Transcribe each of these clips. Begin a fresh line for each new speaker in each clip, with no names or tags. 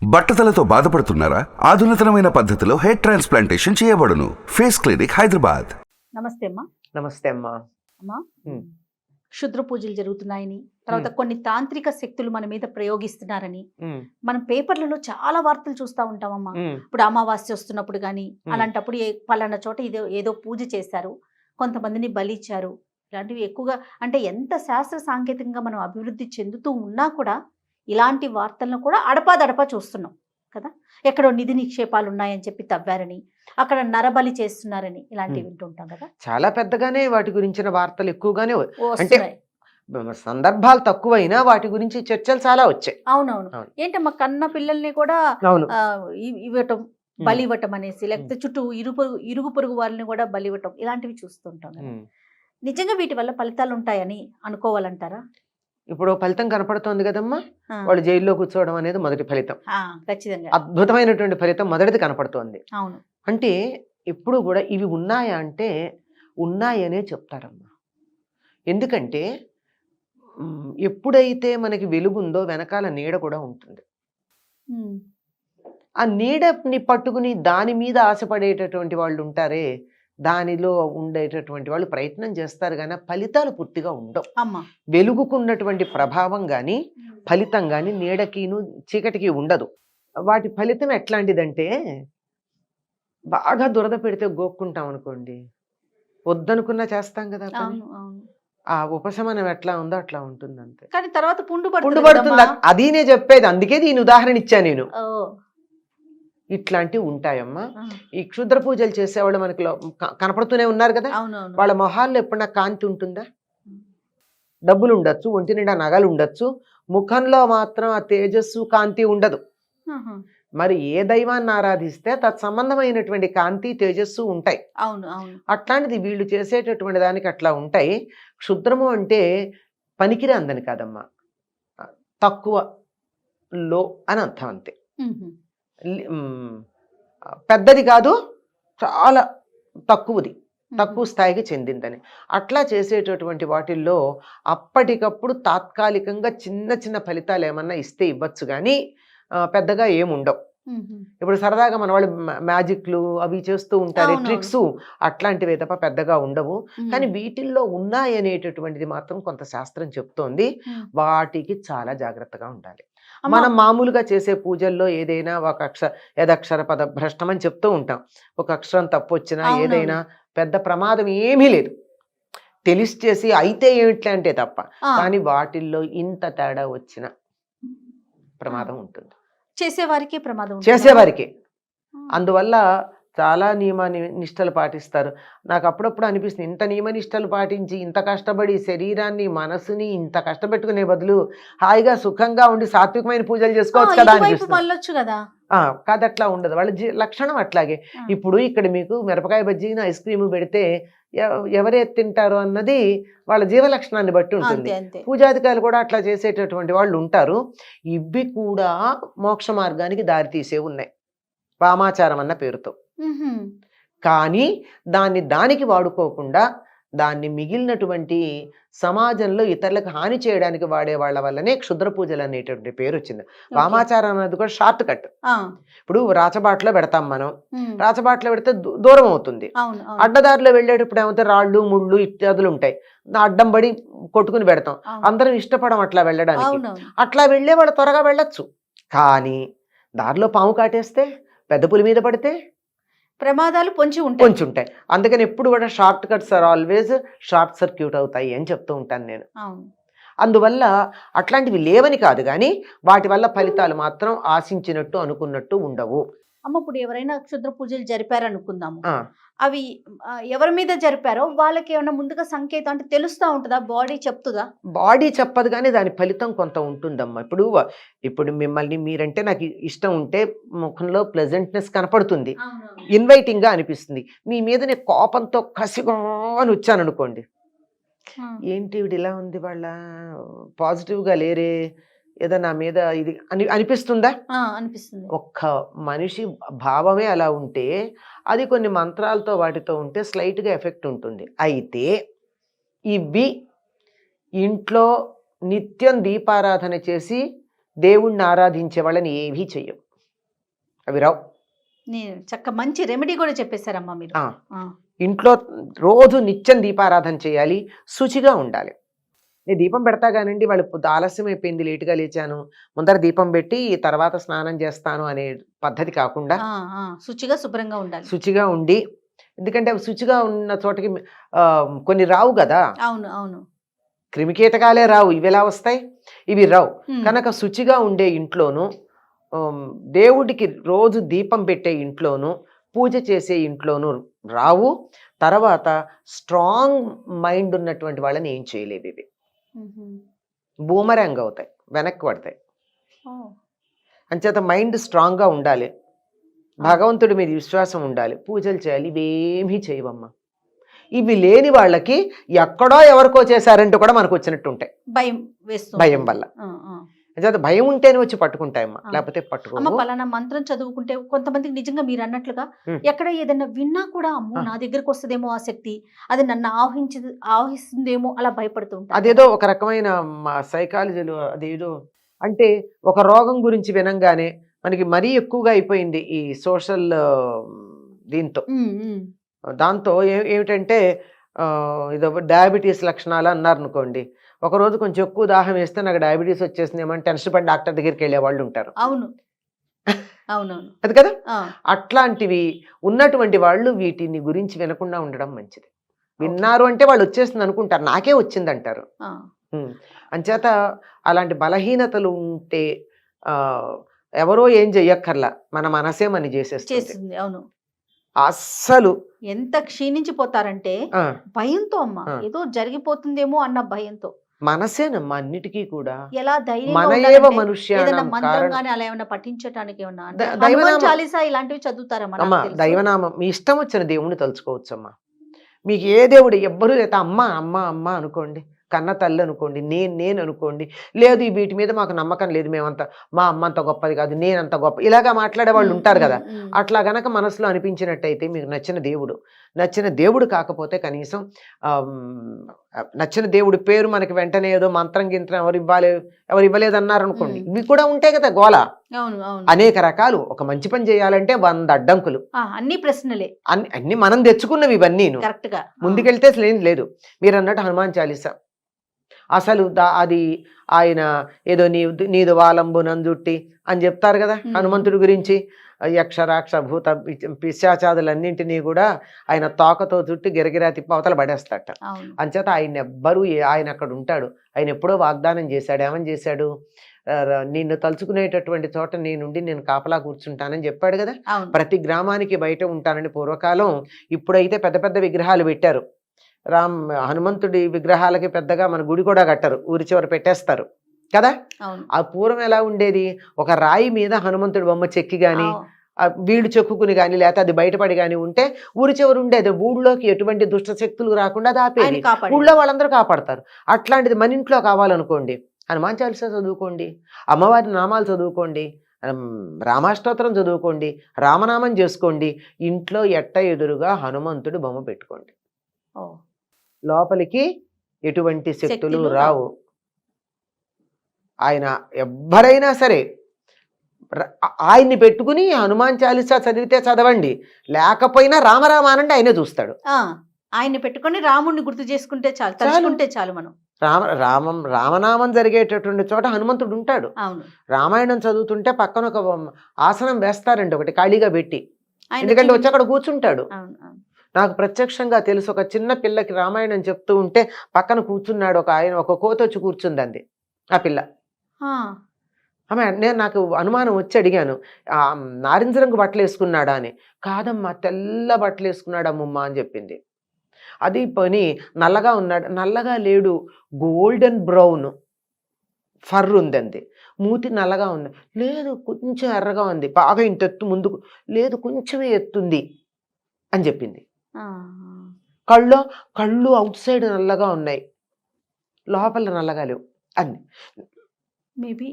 బట్టతలతో బాధపడుతున్నారా? ఆధునితనమైన పద్ధతిలో hair transplantation చేయబడును. Face clinic, Hyderabad.
నమస్తే అమ్మా.
నమస్తే అమ్మా.
అమ్మా, క్షుద్ర పూజలు జరుగుతున్నాయని, తర్వాత కొన్ని తాంత్రిక శక్తులు మన మీద ప్రయోగిస్తున్నారని మనం పేపర్లలో చాలా వార్తలు చూస్తూ ఉంటామమ్మా. ఇప్పుడు అమావాస్య వస్తున్నప్పుడు కానీ అలాంటప్పుడు పలానా చోట ఏదో పూజ చేశారు, కొంతమందిని బలిచ్చారు, ఇలాంటివి ఎక్కువగా. అంటే ఎంత శాస్త్ర సాంకేతికంగా మనం అభివృద్ధి చెందుతూ ఉన్నా కూడా ఇలాంటి వార్తలను కూడా అడపాదడపా చూస్తున్నాం కదా. ఎక్కడో నిధి నిక్షేపాలు ఉన్నాయని చెప్పి తవ్వారని, అక్కడ నరబలి చేస్తున్నారని ఇలాంటివి వింటుంటాం కదా.
చాలా పెద్దగానే వాటి గురించిన వార్తలు ఎక్కువగానే, అంటే సందర్భాలు తక్కువైనా వాటి గురించి చర్చలు చాలా వచ్చాయి.
అవునవును. ఏంటమ్మా, కన్న పిల్లల్ని కూడా ఇవ్వటం, బలి ఇవ్వటం అనేసి, లేకపోతే చుట్టూ ఇరుగు పొరుగు వాళ్ళని కూడా బలి ఇవ్వటం, ఇలాంటివి చూస్తుంటాం కదా. నిజంగా వీటి వల్ల ఫలితాలు ఉంటాయని అనుకోవాలంటారా?
ఇప్పుడు ఫలితం కనపడుతోంది కదమ్మా. వాళ్ళు జైల్లో కూర్చోవడం అనేది మొదటి ఫలితం.
ఖచ్చితంగా
అద్భుతమైనటువంటి ఫలితం మొదటిది కనపడుతోంది.
అవును.
అంటే ఎప్పుడు కూడా ఇవి ఉన్నాయా అంటే ఉన్నాయనే చెప్తారమ్మా. ఎందుకంటే ఎప్పుడైతే మనకి వెలుగుందో వెనకాల నీడ కూడా ఉంటుంది. ఆ నీడని పట్టుకుని దాని మీద ఆశపడేటటువంటి వాళ్ళు ఉంటారే, దానిలో ఉండేటటువంటి వాళ్ళు ప్రయత్నం చేస్తారు కానీ ఫలితాలు పూర్తిగా ఉండవు. వెలుగుకున్నటువంటి ప్రభావం కానీ ఫలితం కానీ నీడకిను చీకటికి ఉండదు. వాటి ఫలితం ఎట్లాంటిదంటే, బాగా దురద పెడితే గోక్కుంటాం అనుకోండి, వద్దనుకున్నా చేస్తాం కదా. ఆ ఉపశమనం ఎట్లా ఉందో అట్లా ఉంటుంది అంతే.
కానీ తర్వాత పుండు
పడుతుంది. అది నేను చెప్పేది, అందుకే దీని ఉదాహరణ ఇచ్చా నేను. ఇట్లాంటివి ఉంటాయమ్మా. ఈ క్షుద్ర పూజలు చేసేవాళ్ళు మనకి కనపడుతూనే ఉన్నారు కదా. వాళ్ళ మొహాల్లో ఎప్పుడన్నా కాంతి ఉంటుందా? డబ్బులు ఉండొచ్చు, ఒంటి నిండా నగలు ఉండొచ్చు, ముఖంలో మాత్రం ఆ తేజస్సు కాంతి ఉండదు. మరి ఏ దైవాన్ని ఆరాధిస్తే తత్సంబంధమైనటువంటి కాంతి తేజస్సు ఉంటాయి. అట్లాంటిది వీళ్ళు చేసేటటువంటి దానికి అట్లా ఉంటాయి. క్షుద్రము అంటే పనికిరి అందని కాదమ్మా, తక్కువ, లో అని అర్థం అంతే. పెద్దది కాదు, చాలా తక్కువది, తక్కువ స్థాయికి చెందిందని. అట్లా చేసేటటువంటి వాటిల్లో అప్పటికప్పుడు తాత్కాలికంగా చిన్న చిన్న ఫలితాలు ఏమన్నా ఇస్తే ఇవ్వచ్చు కానీ పెద్దగా ఏముండవు. ఇప్పుడు సరదాగా మన వాళ్ళు మ్యాజిక్లు అవి చేస్తూ ఉంటారు, ట్రిక్స్, అట్లాంటివి తప్ప పెద్దగా ఉండవు. కానీ వీటిల్లో ఉన్నాయనేటటువంటిది మాత్రం కొంత శాస్త్రం చెప్తోంది. వాటికి చాలా జాగ్రత్తగా ఉండాలి. మనం మామూలుగా చేసే పూజల్లో ఏదైనా ఒక యదక్షర పద భ్రష్టం అని చెప్తూ ఉంటాం. ఒక అక్షరం తప్పు వచ్చినా ఏదైనా పెద్ద ప్రమాదం ఏమీ లేదు, తెలిసి చేసి అయితే ఏమిట్లే అంటే తప్ప. కానీ వాటిల్లో ఇంత తేడా వచ్చిన ప్రమాదం ఉంటుంది, చేసేవారికి. అందువల్ల చాలా నియమ నిష్టలు పాటిస్తారు. నాకు అప్పుడప్పుడు అనిపిస్తుంది, ఇంత నియమ నిష్టలు పాటించి ఇంత కష్టపడి శరీరాన్ని మనసుని ఇంత కష్టపెట్టుకునే బదులు హాయిగా సుఖంగా ఉండి సాత్వికమైన పూజలు చేసుకోవచ్చు కదా అనిపిస్తుంది. కాదు, అట్లా ఉండదు. వాళ్ళ లక్షణం అట్లాగే. ఇప్పుడు ఇక్కడ మీకు మిరపకాయ బజ్జీని ఐస్ క్రీమ్ పెడితే ఎవరే తింటారు అన్నది వాళ్ళ జీవ లక్షణాన్ని బట్టి ఉంటుంది. పూజాధికారులు కూడా అట్లా చేసేటటువంటి వాళ్ళు ఉంటారు. ఇవి కూడా మోక్ష మార్గానికి దారితీసే ఉన్నాయి, వామాచారం అన్న పేరుతో. కానీ దానికి వాడుకోకుండా దాన్ని మిగిలినటువంటి సమాజంలో ఇతరులకు హాని చేయడానికి వాడే వాళ్ళ వల్లనే క్షుద్ర పూజలు అనేటువంటి పేరు వచ్చింది. వామాచారం అనేది కూడా షార్ట్ కట్. ఇప్పుడు రాచబాటలో పెడతాం మనం, రాచబాటలో పెడితే దూరం అవుతుంది. అడ్డదారిలో వెళ్ళేటప్పుడు ఏమైతే రాళ్ళు ముళ్ళు ఇత్యాదులు ఉంటాయి, అడ్డం పడి కొట్టుకుని పెడతాం. అందరం ఇష్టపడం అట్లా వెళ్ళడానికి. అట్లా వెళ్ళే వాళ్ళు త్వరగా వెళ్ళొచ్చు. కానీ దారిలో పాము కాటేస్తే, పెద్ద పులి మీద పడితే
ప్రమాదాలు పొంచి
ఉంటాయి. అందుకని ఎప్పుడు కూడా short cuts are always short circuit అవుతాయి అని చెప్తూ ఉంటాను నేను. అందువల్ల అట్లాంటివి లేవని కాదు, కానీ వాటి వల్ల ఫలితాలు మాత్రం ఆశించినట్టు అనుకున్నట్టు ఉండవు.
అమ్మ, ఇప్పుడు ఎవరైనా క్షుద్ర పూజలు జరిపారనుకుందాము, అవి ఎవరి మీద జరిపారో వాళ్ళకి ఏమైనా ముందుగా సంకేతం అంటే తెలుస్తూ ఉంటుందా? బాడీ చెప్తుందా?
బాడీ చెప్పదు కానీ దాని ఫలితం కొంత ఉంటుందమ్మా. ఇప్పుడు మిమ్మల్ని మీరంటే నాకు ఇష్టం ఉంటే ముఖంలో ప్లెజెంట్నెస్ కనపడుతుంది, ఇన్వైటింగ్ గా అనిపిస్తుంది. మీ మీద నేను కోపంతో కసిగా అని వచ్చాను అనుకోండి, ఏంటి వీడు ఇలా ఉంది, వాళ్ళ పాజిటివ్ గా లేరే, ఏదో నా మీద ఇది అనిపిస్తుందా?
అనిపిస్తుంది.
ఒక్క మనిషి భావమే అలా ఉంటే అది కొన్ని మంత్రాలతో వాటితో ఉంటే స్లైట్ గా ఎఫెక్ట్ ఉంటుంది. అయితే ఇవి ఇంట్లో నిత్యం దీపారాధన చేసి దేవుణ్ణి ఆరాధించే వాళ్ళని ఏవీ చెయ్యవు. అవి రావు.
మంచి రెమెడీ కూడా చెప్పేశారమ్మా మీరు.
ఇంట్లో రోజు నిత్యం దీపారాధన చేయాలి, శుచిగా ఉండాలి. నేను దీపం పెడతా కానండి, వాళ్ళు ఆలస్యం అయిపోయింది, లేటుగా లేచాను, ముందర దీపం పెట్టి తర్వాత స్నానం చేస్తాను అనే పద్ధతి కాకుండా
శుచిగా శుభ్రంగా ఉండాలి,
శుచిగా ఉండి, ఎందుకంటే అవి శుచిగా ఉన్న చోటకి కొన్ని రావు కదా.
అవును అవును,
క్రిమికీటకాలే రావు, ఇవి ఎలా వస్తాయి, ఇవి రావు. కనుక శుచిగా ఉండే ఇంట్లోనూ, దేవుడికి రోజు దీపం పెట్టే ఇంట్లోనూ, పూజ చేసే ఇంట్లోనూ రావు. తర్వాత స్ట్రాంగ్ మైండ్ ఉన్నటువంటి వాళ్ళని ఏం చేయలేవు ఇవి, బూమరాంగ్ అవుతాయి, వెనక్కి పడతాయి. అంచేత మైండ్ స్ట్రాంగ్గా ఉండాలి, భగవంతుడి మీద విశ్వాసం ఉండాలి, పూజలు చేయాలి. ఇవేమీ చేయవమ్మా. ఇవి లేని వాళ్ళకి ఎక్కడో ఎవరికో చేశారంటూ కూడా మనకు వచ్చినట్టు ఉంటాయి, భయం వల్ల. అంచేత భయం ఉంటేనే వచ్చి పట్టుకుంటాయమ్మా, లేకపోతే పట్టుకో.
పలానా మంత్రం చదువుకుంటే కొంతమందికి నిజంగా మీరు అన్నట్లుగా ఎక్కడ ఏదైనా విన్నా కూడా అమ్మో నా దగ్గరకు వస్తుందేమో ఆ శక్తి, అది నన్ను ఆవహిస్తుందేమో అలా భయపడుతూ ఉంటారు.
అదేదో ఒక రకమైన సైకాలజీలో అదేదో అంటే ఒక రోగం గురించి వినంగానే మనకి మరీ ఎక్కువగా అయిపోయింది ఈ సోషల్ దాంతో ఏమిటంటే ఇదో డయాబెటీస్ లక్షణాలు అన్నారు అనుకోండి. ఒకరోజు కొంచెం ఎక్కువ దాహం వేస్తే నాకు డయాబెటీస్ వచ్చేసింది ఏమని టెన్షన్ పడి డాక్టర్ దగ్గరికి వెళ్ళే వాళ్ళు ఉంటారు.
అవును అవునవును,
అది కదా. అట్లాంటివి ఉన్నటువంటి వాళ్ళు వీటిని గురించి వినకుండా ఉండడం మంచిది. విన్నారు అంటే వాళ్ళు వచ్చేస్తుంది అనుకుంటారు, నాకే వచ్చింది అంటారు. అంచేత అలాంటి బలహీనతలు ఉంటే ఎవరో ఏం చెయ్యక్కర్లా, మన మనసే మన చేసేస్తుంది.
అవును,
అస్సలు
ఎంత క్షీణించిపోతారంటే భయంతో అమ్మా, ఏదో జరిగిపోతుందేమో అన్న భయంతో.
మనసేనమ్మా అన్నిటికీ కూడా.
ఎలా ధైర్యం, అలా ఏమన్నా పఠించడానికి చాలీసా ఇలాంటివి చదువుతారమ్మా?
దైవనామం మీ ఇష్టం వచ్చిన దేవుణ్ణి తలుచుకోవచ్చమ్మా. మీకు ఏ దేవుడు ఎవ్వరూ లేదా, అమ్మ అమ్మ అమ్మ అనుకోండి, కన్న తల్లి అనుకోండి, నేను అనుకోండి. లేదు ఈ వీటి మీద మాకు నమ్మకం లేదు, మేమంతా మా అమ్మ అంత గొప్పది కాదు, నేనంత గొప్ప, ఇలాగా మాట్లాడే వాళ్ళు ఉంటారు కదా. అట్లా గనక మనసులో అనిపించినట్టయితే మీకు నచ్చిన దేవుడు కాకపోతే కనీసం నచ్చిన దేవుడి పేరు మనకి వెంటనే ఏదో మంత్రం గింత్రం ఎవరు ఇవ్వలేదు అన్నారు అనుకోండి, ఇవి కూడా ఉంటాయి కదా గోల. అనేక రకాలు. ఒక మంచి పని చేయాలంటే 100 అడ్డంకులు,
అన్ని ప్రశ్నలే,
అన్ని మనం తెచ్చుకున్నవి ఇవన్నీ. ముందుకెళ్తే ఏం లేదు. మీరు అన్నట్టు హనుమాన్ చాలీసా అసలు అది ఆయన ఏదో నీదు వాలంబు నంజుట్టి అని చెప్తారు కదా హనుమంతుడి గురించి. యక్ష రాక్ష భూత పిశాచాదులన్నింటినీ కూడా ఆయన తోకతో చుట్టి గిరగిరా తిప్పి అవతల పడేస్తాట. అంచేత ఆయన అక్కడ ఉంటాడు. ఆయన ఎప్పుడో వాగ్దానం చేశాడు, ఏమని చేశాడు, నిన్ను తలుచుకునేటటువంటి చోట నేను కాపలా కూర్చుంటానని చెప్పాడు కదా. ప్రతి గ్రామానికి బయట ఉంటానని పూర్వకాలం. ఇప్పుడైతే పెద్ద పెద్ద విగ్రహాలు పెట్టారు. హనుమంతుడి విగ్రహాలకి పెద్దగా మన గుడి కూడా కట్టరు, ఊరి చివర పెట్టేస్తారు కదా. ఆ పూర్వం ఎలా ఉండేది, ఒక రాయి మీద హనుమంతుడి బొమ్మ చెక్కి గాని వీళ్ళు చెక్కుకుని కానీ లేకపోతే అది బయటపడి కానీ ఉంటే ఊరి చివరి ఉండేది. ఊళ్ళోకి ఎటువంటి దుష్ట శక్తులు రాకుండా అది ఆపేది, ఊళ్ళో వాళ్ళందరూ కాపాడతారు. అట్లాంటిది మన ఇంట్లో కావాలనుకోండి, హనుమాన్ చాలీసా చదువుకోండి, అమ్మవారి నామాలు చదువుకోండి, రామాష్టోత్తరం చదువుకోండి, రామనామం చేసుకోండి. ఇంట్లో ఎదురుగా హనుమంతుడి బొమ్మ పెట్టుకోండి. లోపలికి ఎటువంటి శక్తులు రావు. ఆయన ఎవ్వరైనా సరే ఆయన్ని పెట్టుకుని హనుమాన్ చాలీసా చదవండి, లేకపోయినా రామరామానండి ఆయనే చూస్తాడు.
ఆయన్ని పెట్టుకుని రాముడిని గుర్తు చేసుకుంటే చాలు, తలుచుకుంటే చాలు. మనం
రామనామం జరిగేటటువంటి చోట హనుమంతుడు ఉంటాడు. రామాయణం చదువుతుంటే పక్కన ఒక ఆసనం వేస్తారండి, ఒకటి ఖాళీగా పెట్టి, ఎందుకంటే వచ్చి అక్కడ కూర్చుంటాడు. నాకు ప్రత్యక్షంగా తెలుసు, ఒక చిన్న పిల్లకి రామాయణం చెప్తూ ఉంటే పక్కన కూర్చున్నాడు ఒక కోత వచ్చి కూర్చుందండి ఆ పిల్ల. నాకు అనుమానం వచ్చి అడిగాను, నారింజ రంగు బట్టలు వేసుకున్నాడా అని. కాదమ్మా తెల్ల బట్టలు వేసుకున్నాడు అమ్మమ్మ అని చెప్పింది. అది పని నల్లగా ఉన్నాడు, నల్లగా లేడు, గోల్డెన్ బ్రౌన్ ఫర్ ఉందండి. మూతి నల్లగా ఉంది, లేదు కొంచెం ఎర్రగా ఉంది, బాగా ఇంత ఎత్తు ముందుకు లేదు, కొంచెమే ఎత్తుంది అని చెప్పింది. కళ్ళు అవుట్ సైడ్ నల్లగా ఉన్నాయి, లోపల నల్లగా లేవు అంది.
మేబీ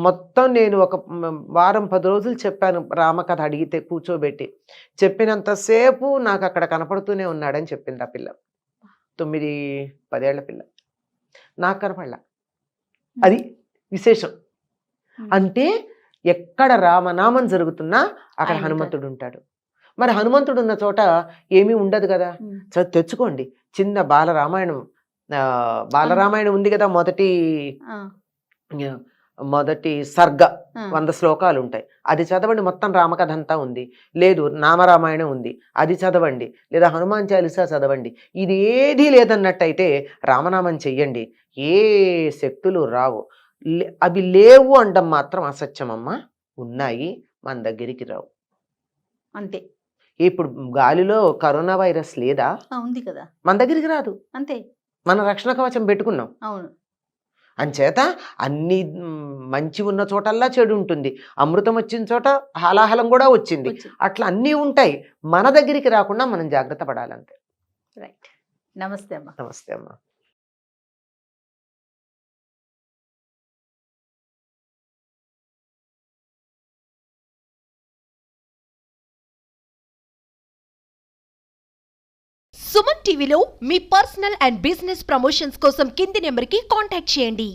మొత్తం నేను ఒక వారం 10 రోజులు చెప్పాను, రామకథ అడిగితే కూర్చోబెట్టి చెప్పినంతసేపు నాకు అక్కడ కనపడుతూనే ఉన్నాడని చెప్పింది ఆ పిల్ల. 9-10 ఏళ్ల పిల్ల, నాకు కనపడలా. అది విశేషం. అంటే ఎక్కడ రామనామం జరుగుతున్నా అక్కడ
ఆయన
హనుమంతుడు ఉంటాడు. మరి హనుమంతుడు ఉన్న చోట ఏమీ ఉండదు కదా. తెచ్చుకోండి చిన్న బాలరామాయణం. బాలరామాయణం ఉంది కదా, మొదటి సర్గ 100 శ్లోకాలు ఉంటాయి, అది చదవండి. మొత్తం రామకథ అంతా ఉంది. లేదు నామరామాయణం ఉంది, అది చదవండి. లేదా హనుమాన్ చాలీసా చదవండి. ఇది ఏదీ లేదన్నట్టయితే రామనామం చెయ్యండి. ఏ శక్తులు రావు. అవి లేవు అండం మాత్రం అసత్యమమ్మా. ఉన్నాయి, మన దగ్గరికి రావు.
అంతే.
ఇప్పుడు గాలిలో కరోనా వైరస్ లేదా?
ఉంది కదా,
మన దగ్గరికి రాదు.
అంతే.
మన రక్షణ కవచం పెట్టుకున్నాం.
అవును.
అంచేత అన్ని మంచి ఉన్న చోటల్లా చెడు ఉంటుంది. అమృతం వచ్చిన చోట హాలాహలం కూడా వచ్చింది. అట్లా అన్నీ ఉంటాయి. మన దగ్గరికి రాకుండా మనం జాగ్రత్త పడాలంతే.
రైట్. నమస్తే అమ్మా.
నమస్తే అమ్మా.
సుమన్ టీవీలో మీ పర్సనల్ అండ్ బిజినెస్ ప్రమోషన్స్ కోసం కింది నెంబర్కి కాంటాక్ట్ చేయండి.